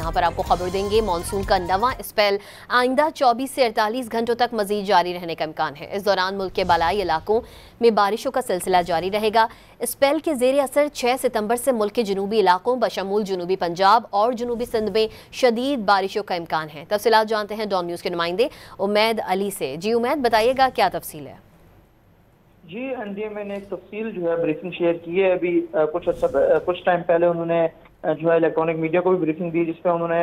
यहाँ पर आपको खबर देंगे मानसून का नवा स्पेल आइंदा 24 से 48 घंटों तक मजीद जारी रहने का इम्कान है। इस दौरान मुल्क के बालाई इलाकों में बारिशों का सिलसिला जारी रहेगा। स्पेल के जेर असर 6 सितंबर से मुल्क के जनूबी इलाकों बशमूल जनूबी पंजाब और जनूबी सिंध में शदीद बारिशों का इम्कान है। तफसीलात जानते हैं डॉन न्यूज़ के नुमाइंदे उमैद अली से। जी उमैद, बताइएगा क्या तफसील है? जी एनडीए ने एक तफसील जो है ब्रीफिंग शेयर की है। अभी कुछ टाइम पहले उन्होंने जो है इलेक्ट्रॉनिक मीडिया को भी ब्रीफिंग दी, जिसमें उन्होंने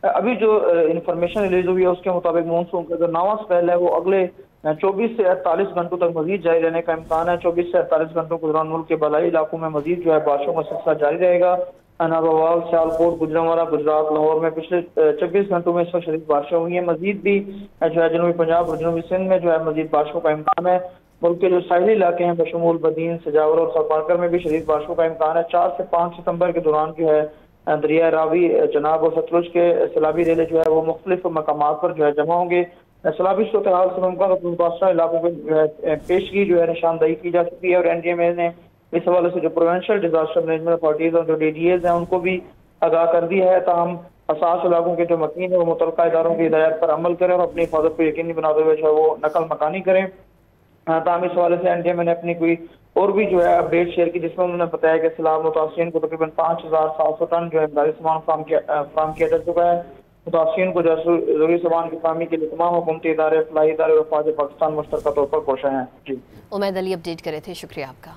अभी जो इंफॉर्मेशन रिलीज हुई है उसके मुताबिक मानसून का जो नवा स्पेल है वो अगले 24 से 48 घंटों तक मजीद जारी रहने का इम्कान है। 24 से 48 घंटों के दौरान मुल्क के बलाई इलाकों में मजीद जो है बारिशों का सिलसिला जारी रहेगा। नाबावाल, सियालकोट, गुजरांवाला, गुजरात, लाहौर में पिछले 24 घंटों में इस वक्त शदीद बारिशें हुई हैं। मजीद भी जो है जनूबी पंजाब और जनूबी सिंध में जो है मजीद बारिशों का इम्कान है। मुल्क के जो साहिली इलाके हैं बशमूल बदीन, सजावर और सरपारकर में भी शदीद बारिशों का इम्कान है। 4 से 5 सितंबर के दौरान जो है दरिया रावी, चनाब और सतलुज के सैलाबी रेले जो है वो मुख्तलिफ मकामात पर जो है जमा होंगे। सैलाबी सूरत हाल से मुमकिन इलाकों की पेशगी जो है निशानदही की जा चुकी है और एनडीएमए ने इस हवाले से जो प्रोवेंशियल डिजास्टर मैनेजमेंट अथॉरिटीज और जो डीडीएज हैं उनको भी आगाह कर दिया है। ताहम हसास इलाकों के जो मकीन है वो मुतल्लिका इदारों की हिदायत पर अमल करें और अपनी हिफाजत को यकीनी बनाते हुए जो है वो नकल मकानी करें। ताहम इस हवाले से एनडीएमए ने अपनी कोई और भी जो है अपडेट शेयर की, जिसमें उन्होंने बताया कि सैलाब मुतासिरीन को तकरीबन 5700 टन जो है इमदादी सामान फ्राहम किया जा चुका है। मुतासिरीन को जरूरी सामान की फराहमी के लिए तमाम हुकूमती इदारे, फलाही इदारे और फौज पाकिस्तान मुश्तरका तौर पर कोशा हैं। जी उमैद अली अपडेट करे थे, शुक्रिया आपका।